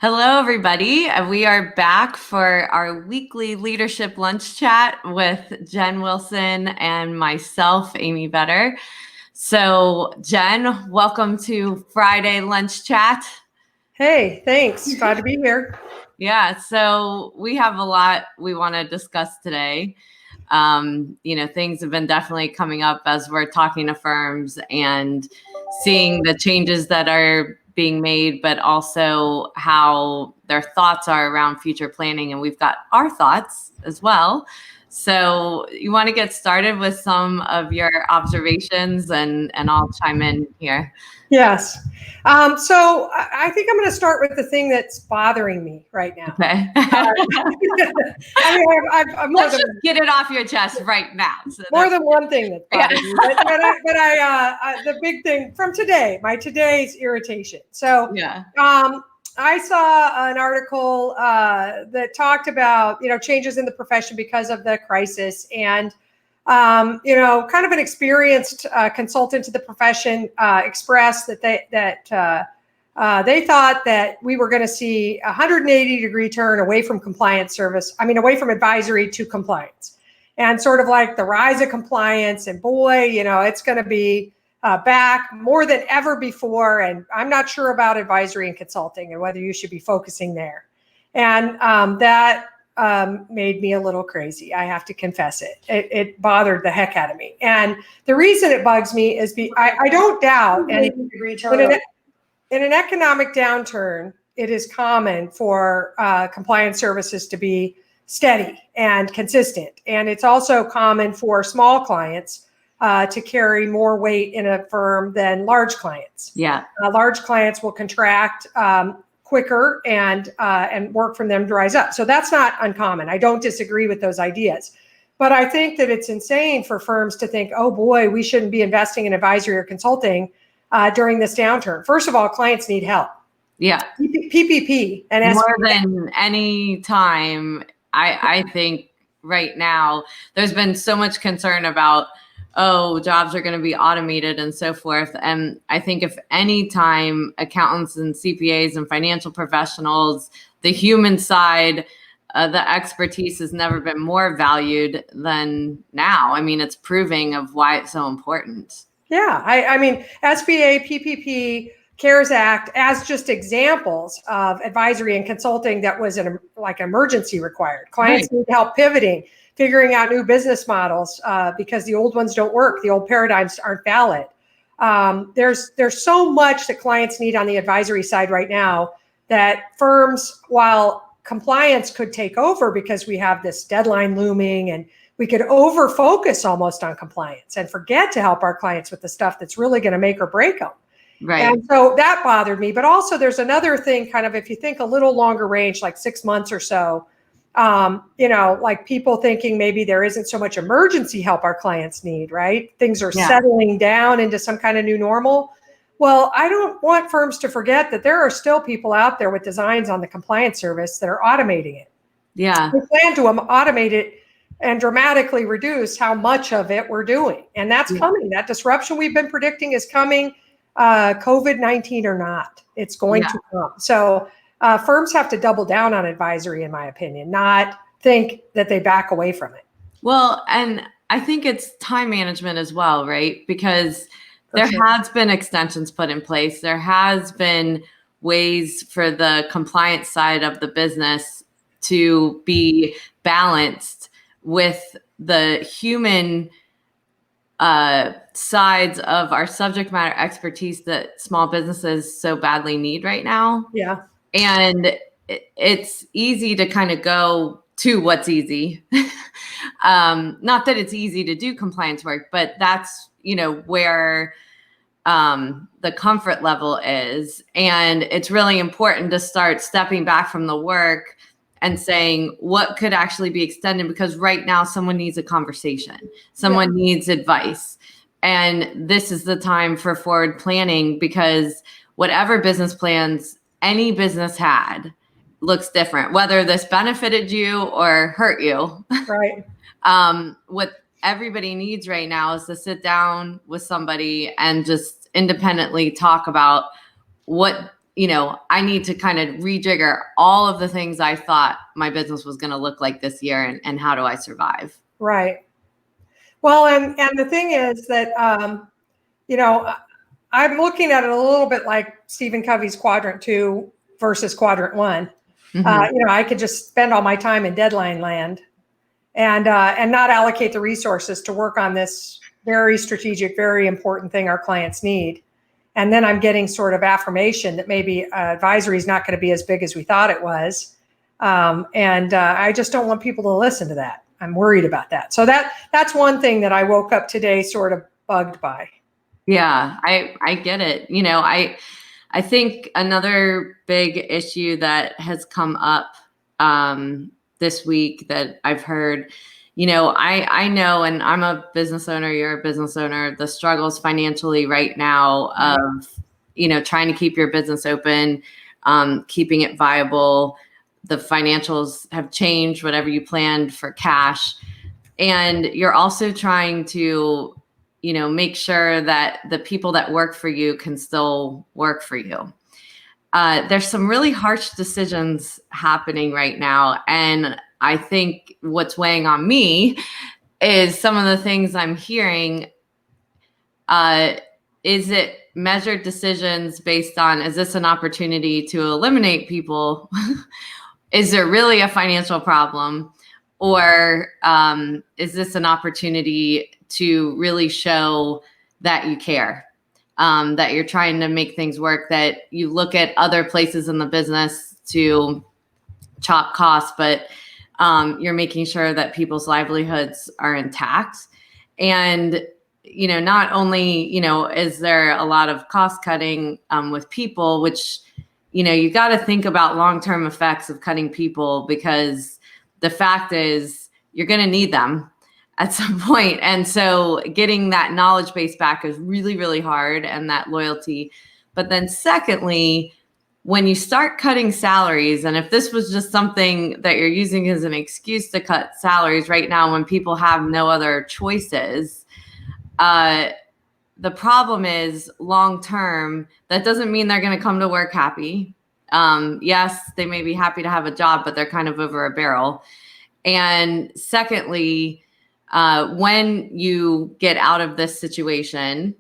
Hello, everybody. We are back for our weekly leadership lunch chat with Jen Wilson and myself, Amy Vetter. So, Jen, welcome to Friday lunch chat. Hey, thanks. Glad to be here. Yeah, so we have a lot we want to discuss today. Things have been definitely coming up as we're talking to firms and seeing the changes that are being made, but also how their thoughts are around future planning. And we've got our thoughts as well. So you want to get started with some of your observations and I'll chime in here. Yes. So I think I'm going to start with the thing that's bothering me right now. Okay. Let's just get it off your chest right now. So more than one thing that's bothering me, but the big thing from today, my today's irritation. So yeah. I saw an article that talked about, changes in the profession because of the crisis, and kind of an experienced consultant to the profession expressed that they thought that we were going to see a 180-degree turn away from away from advisory to compliance, and sort of like the rise of compliance. And boy, it's going to be back more than ever before. And I'm not sure about advisory and consulting and whether you should be focusing there. And that made me a little crazy. I have to confess it. It bothered the heck out of me. And the reason it bugs me is I don't doubt in an economic downturn, it is common for compliance services to be steady and consistent. And it's also common for small clients to carry more weight in a firm than large clients. Yeah. Large clients will contract quicker and work from them dries up. So that's not uncommon. I don't disagree with those ideas. But I think that it's insane for firms to think, oh boy, we shouldn't be investing in advisory or consulting during this downturn. First of all, clients need help. Yeah. PPP and SBAP. More than any time, I think right now, there's been so much concern about, jobs are going to be automated and so forth. And I think if any time accountants and CPAs and financial professionals, the human side, the expertise has never been more valued than now. I mean, it's proving of why it's so important. Yeah, I mean, SBA, PPP, CARES Act as just examples of advisory and consulting that was like emergency required. Clients need help pivoting, figuring out new business models because the old ones don't work. The old paradigms aren't valid. There's so much that clients need on the advisory side right now that firms, while compliance could take over because we have this deadline looming and we could over focus almost on compliance and forget to help our clients with the stuff that's really going to make or break them. Right. And so that bothered me. But also there's another thing, kind of, if you think a little longer range, like 6 months or so, like people thinking maybe there isn't so much emergency help our clients need, right? Things are settling down into some kind of new normal. Well, I don't want firms to forget that there are still people out there with designs on the compliance service that are automating it. Yeah. We plan to automate it and dramatically reduce how much of it we're doing. And that's coming. That disruption we've been predicting is coming, COVID-19 or not. It's going to come. So firms have to double down on advisory, in my opinion, not think that they back away from it. Well, and I think it's time management as well, right? Because there has been extensions put in place. There has been ways for the compliance side of the business to be balanced with the human sides of our subject matter expertise that small businesses so badly need right now. Yeah. And it's easy to kind of go to what's easy. Not that it's easy to do compliance work, but that's, where the comfort level is. And it's really important to start stepping back from the work and saying what could actually be extended, because right now someone needs a conversation, someone needs advice. And this is the time for forward planning, because whatever business plans any business had looks different, whether this benefited you or hurt you. Right. What everybody needs right now is to sit down with somebody and just independently talk about what I need to kind of rejigger all of the things I thought my business was going to look like this year, and how do I survive? Right. Well, and the thing is that, I'm looking at it a little bit like Stephen Covey's quadrant 2 versus quadrant 1. I could just spend all my time in deadline land and not allocate the resources to work on this very strategic, very important thing our clients need. And then I'm getting sort of affirmation that maybe advisory is not going to be as big as we thought it was. I just don't want people to listen to that. I'm worried about that. So that's one thing that I woke up today sort of bugged by. Yeah, I get it. I think another big issue that has come up this week that I've heard, I know, and I'm a business owner, you're a business owner, the struggles financially right now of, trying to keep your business open, keeping it viable. The financials have changed, whatever you planned for cash. And you're also trying to, make sure that the people that work for you can still work for you. There's some really harsh decisions happening right now. And I think what's weighing on me is some of the things I'm hearing. Is it measured decisions based on, is this an opportunity to eliminate people? Is there really a financial problem? Or is this an opportunity to really show that you care, that you're trying to make things work, that you look at other places in the business to chop costs, but you're making sure that people's livelihoods are intact? And, not only, is there a lot of cost cutting with people, which, you got to think about long-term effects of cutting people, because the fact is you're going to need them at some point. And so getting that knowledge base back is really, really hard, and that loyalty. But then secondly, when you start cutting salaries, and if this was just something that you're using as an excuse to cut salaries right now when people have no other choices, the problem is long term, that doesn't mean they're going to come to work happy. Yes, they may be happy to have a job, but they're kind of over a barrel. And secondly, when you get out of this situation,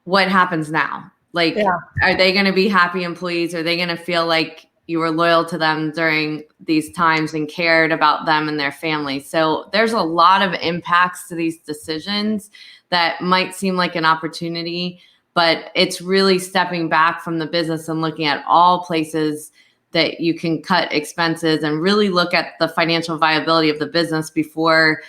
what happens now? Like, Are they going to be happy employees? Are they going to feel like you were loyal to them during these times and cared about them and their families? So there's a lot of impacts to these decisions that might seem like an opportunity, but it's really stepping back from the business and looking at all places that you can cut expenses and really look at the financial viability of the business before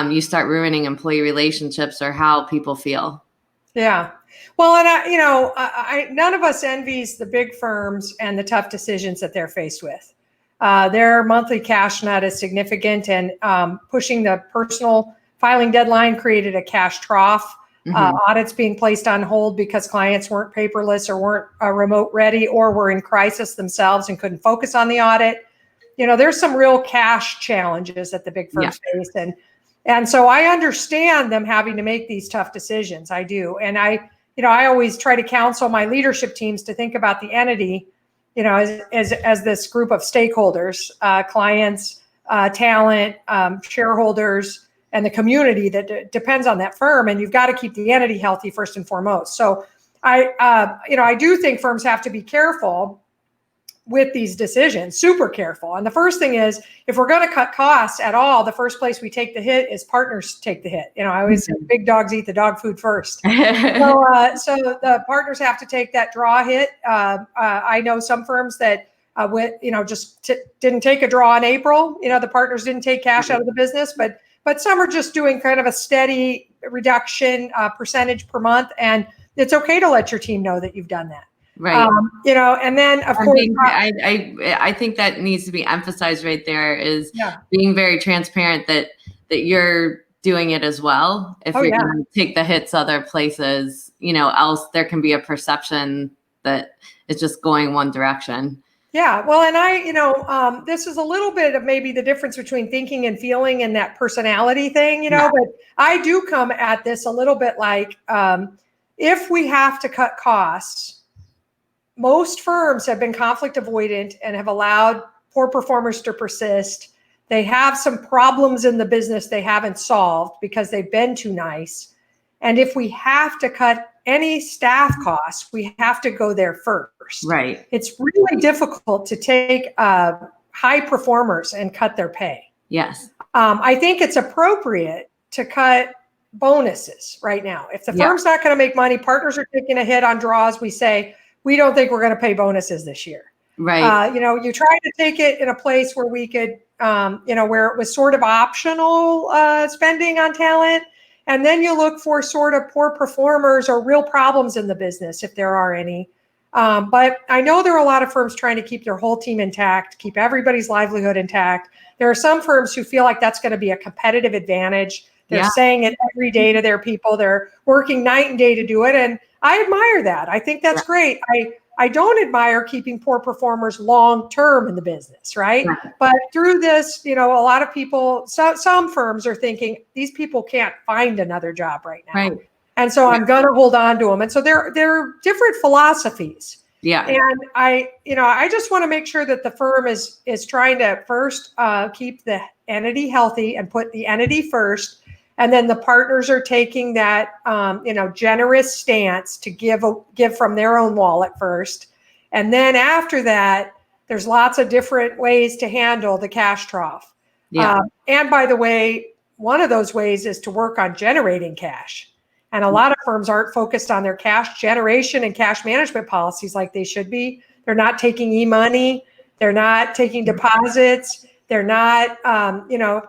you start ruining employee relationships or how people feel. Yeah. Well, and I none of us envies the big firms and the tough decisions that they're faced with. Their monthly cash nut is significant, and pushing the personal filing deadline created a cash trough. Audits being placed on hold because clients weren't paperless or weren't remote ready or were in crisis themselves and couldn't focus on the audit. There's some real cash challenges that the big firms face. And so I understand them having to make these tough decisions. I do. And I always try to counsel my leadership teams to think about the entity, as this group of stakeholders, clients, talent, shareholders, and the community that depends on that firm. And you've got to keep the entity healthy first and foremost. So I do think firms have to be careful with these decisions, super careful. And the first thing is, if we're going to cut costs at all, the first place we take the hit is partners take the hit. I always say big dogs eat the dog food first. So the partners have to take that draw hit. I know some firms that didn't take a draw in April. The partners didn't take cash out of the business, but some are just doing kind of a steady reduction percentage per month. And it's okay to let your team know that you've done that. Right. And then of course, I think that needs to be emphasized right there is being very transparent that you're doing it as well. If you're going to take the hits other places, else there can be a perception that it's just going one direction. Yeah. Well, and this is a little bit of maybe the difference between thinking and feeling and that personality thing, but I do come at this a little bit like, if we have to cut costs, most firms have been conflict avoidant and have allowed poor performers to persist. They have some problems in the business they haven't solved because they've been too nice. And if we have to cut any staff costs, we have to go there first. Right. It's really difficult to take high performers and cut their pay. Yes. I think it's appropriate to cut bonuses right now. If the firm's not going to make money, partners are taking a hit on draws, we say, we don't think we're going to pay bonuses this year. Right. You try to take it in a place where we could, where it was sort of optional spending on talent. And then you look for sort of poor performers or real problems in the business, if there are any. But I know there are a lot of firms trying to keep their whole team intact, keep everybody's livelihood intact. There are some firms who feel like that's going to be a competitive advantage. They're saying it every day to their people. They're working night and day to do it. And I admire that. I think that's great. I don't admire keeping poor performers long term in the business, right? But through this, a lot of people, some firms are thinking these people can't find another job right now. Right. And so I'm going to hold on to them. And so there are different philosophies. Yeah. And I just want to make sure that the firm is trying to first keep the entity healthy and put the entity first. And then the partners are taking that, generous stance to give from their own wallet first. And then after that, there's lots of different ways to handle the cash trough. Yeah. And by the way, one of those ways is to work on generating cash. And a lot of firms aren't focused on their cash generation and cash management policies like they should be. They're not taking e-money. They're not taking deposits. They're not,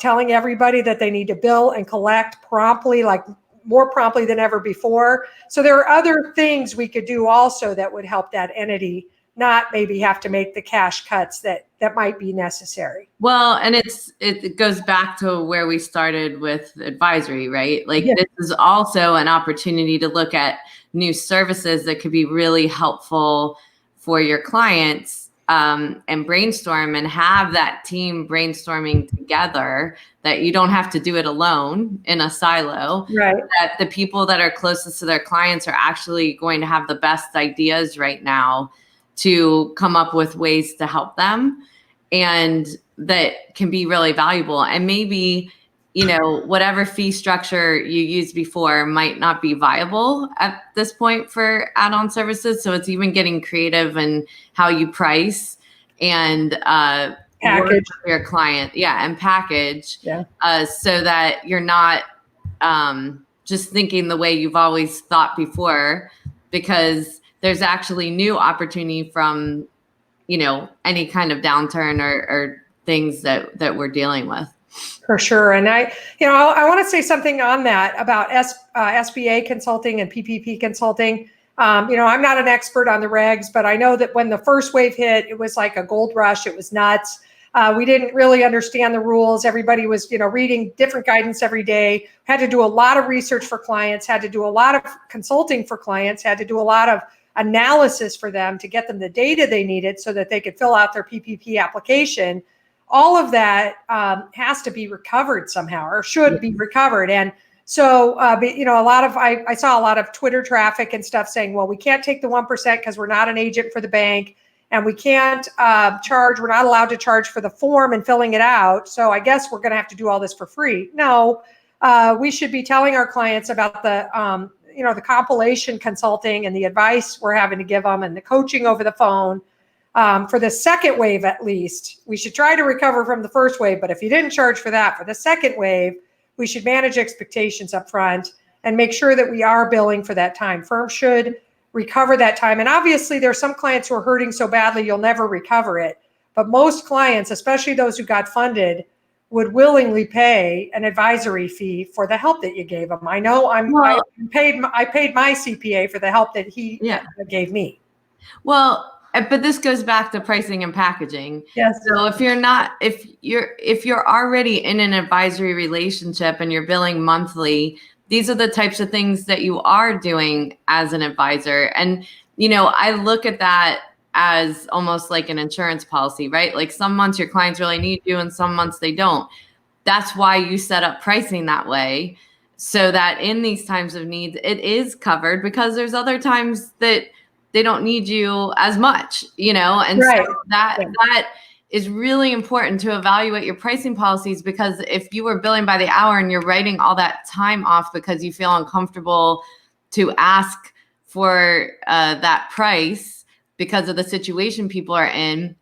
telling everybody that they need to bill and collect promptly, like more promptly than ever before. So there are other things we could do also that would help that entity not maybe have to make the cash cuts that might be necessary. Well, and it goes back to where we started with advisory, right? Like this is also an opportunity to look at new services that could be really helpful for your clients, and brainstorm and have that team brainstorming together, that you don't have to do it alone in a silo. Right. That the people that are closest to their clients are actually going to have the best ideas right now to come up with ways to help them, and that can be really valuable. And maybe, whatever fee structure you used before might not be viable at this point for add-on services. So it's even getting creative in how you price and work with your client. Yeah. And package. Yeah. So that you're not just thinking the way you've always thought before, because there's actually new opportunity from, any kind of downturn or things that we're dealing with. For sure. And I want to say something on that about SBA consulting and PPP consulting. I'm not an expert on the regs, but I know that when the first wave hit, it was like a gold rush. It was nuts. We didn't really understand the rules. Everybody was, reading different guidance every day, had to do a lot of research for clients, had to do a lot of consulting for clients, had to do a lot of analysis for them to get them the data they needed so that they could fill out their PPP application. All of that has to be recovered somehow, or should be recovered. And so, I saw a lot of Twitter traffic and stuff saying, well, we can't take the 1% because we're not an agent for the bank, and we can't we're not allowed to charge for the form and filling it out. So I guess we're going to have to do all this for free. No, we should be telling our clients about the compilation consulting and the advice we're having to give them and the coaching over the phone. For the second wave, at least, we should try to recover from the first wave. But if you didn't charge for that, for the second wave, we should manage expectations up front and make sure that we are billing for that time. Firms should recover that time. And obviously, there are some clients who are hurting so badly, you'll never recover it. But most clients, especially those who got funded, would willingly pay an advisory fee for the help that you gave them. I know I paid my CPA for the help that he gave me. Well, but this goes back to pricing and packaging. Yes. So if you're already in an advisory relationship and you're billing monthly, these are the types of things that you are doing as an advisor. And, I look at that as almost like an insurance policy, right? Like some months your clients really need you and some months they don't. That's why you set up pricing that way, so that in these times of need, it is covered, because there's other times that they don't need you as much, and Right. so that is really important to evaluate your pricing policies, because if you were billing by the hour and you're writing all that time off because you feel uncomfortable to ask for that price because of the situation people are in,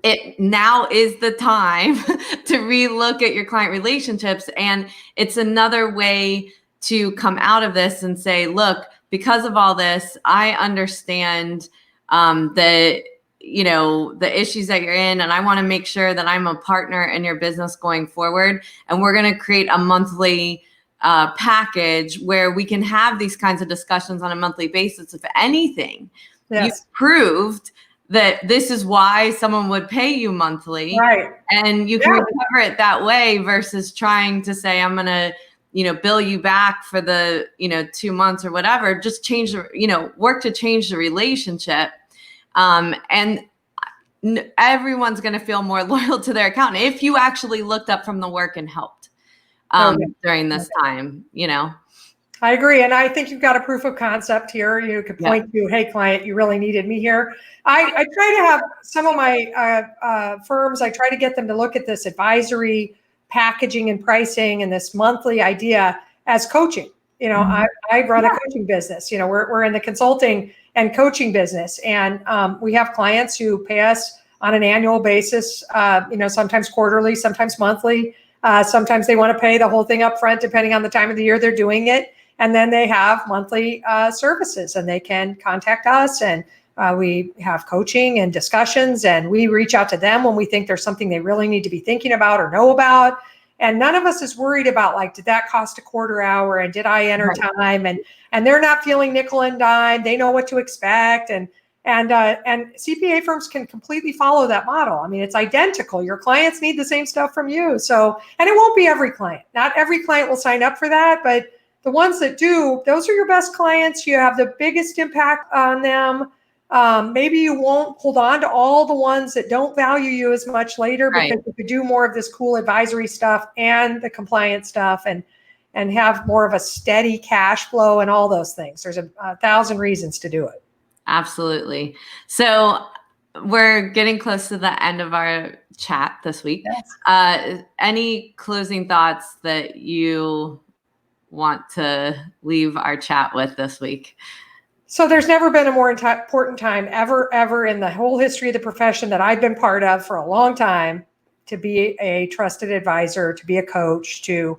it now is the time to relook at your client relationships. And it's another way to come out of this and say, look, because of all this, I understand that, the issues that you're in, and I want to make sure that I'm a partner in your business going forward. And we're going to create a monthly package where we can have these kinds of discussions on a monthly basis. If anything, you've proved that this is why someone would pay you monthly, right? And you can recover it that way versus trying to say, I'm going to, bill you back for the, 2 months or whatever. Just change the, work to change the relationship. And everyone's going to feel more loyal to their account if you actually looked up from the work and helped during this time, I agree. And I think you've got a proof of concept here. You could point to, hey, client, you really needed me here. I try to have some of my firms, I try to get them to look at this advisory packaging and pricing and this monthly idea as coaching. I run a coaching business. We're in the consulting and coaching business. And we have clients who pay us on an annual basis, sometimes quarterly, sometimes monthly. Sometimes they want to pay the whole thing up front, depending on the time of the year they're doing it. And then they have monthly services, and they can contact us, and we have coaching and discussions, and we reach out to them when we think there's something they really need to be thinking about or know about. And none of us is worried about, like, did that cost a quarter hour, and did I enter time? And they're not feeling nickel and dime. They know what to expect. And CPA firms can completely follow that model. I mean, it's identical. Your clients need the same stuff from you. So, and it won't be every client. Not every client will sign up for that, but the ones that do, those are your best clients. You have the biggest impact on them. Maybe you won't hold on to all the ones that don't value you as much later, because you could do more of this cool advisory stuff and the compliance stuff, and have more of a steady cash flow and all those things. There's a 1,000 reasons to do it. Absolutely. So we're getting close to the end of our chat this week. Yes. Any closing thoughts that you want to leave our chat with this week? So there's never been a more important time ever in the whole history of the profession that I've been part of for a long time to be a trusted advisor, to be a coach, to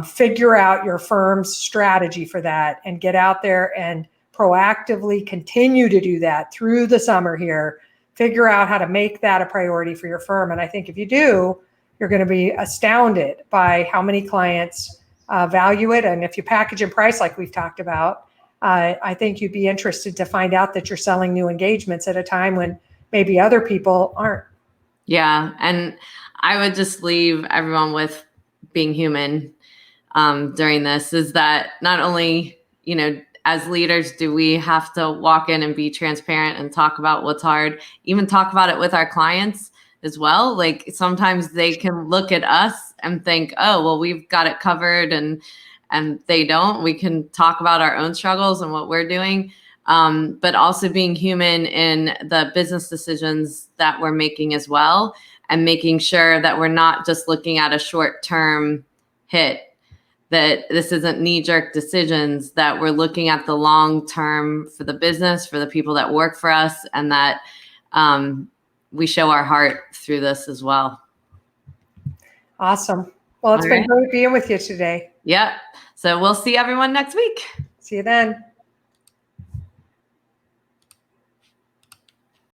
figure out your firm's strategy for that, and get out there and proactively continue to do that through the summer here. Figure out how to make that a priority for your firm. And I think if you do, you're going to be astounded by how many clients value it. And if you package and price like we've talked about, I think you'd be interested to find out that you're selling new engagements at a time when maybe other people aren't. Yeah. And I would just leave everyone with being human during this, is that not only, as leaders, do we have to walk in and be transparent and talk about what's hard, even talk about it with our clients as well. Like, sometimes they can look at us and think, oh, well, we've got it covered, and they don't. We can talk about our own struggles and what we're doing, but also being human in the business decisions that we're making as well, and making sure that we're not just looking at a short-term hit, that this isn't knee-jerk decisions, that we're looking at the long term for the business, for the people that work for us, and that we show our heart through this as well. Awesome. Well, it's been great being with you today. Yep. So we'll see everyone next week. See you then.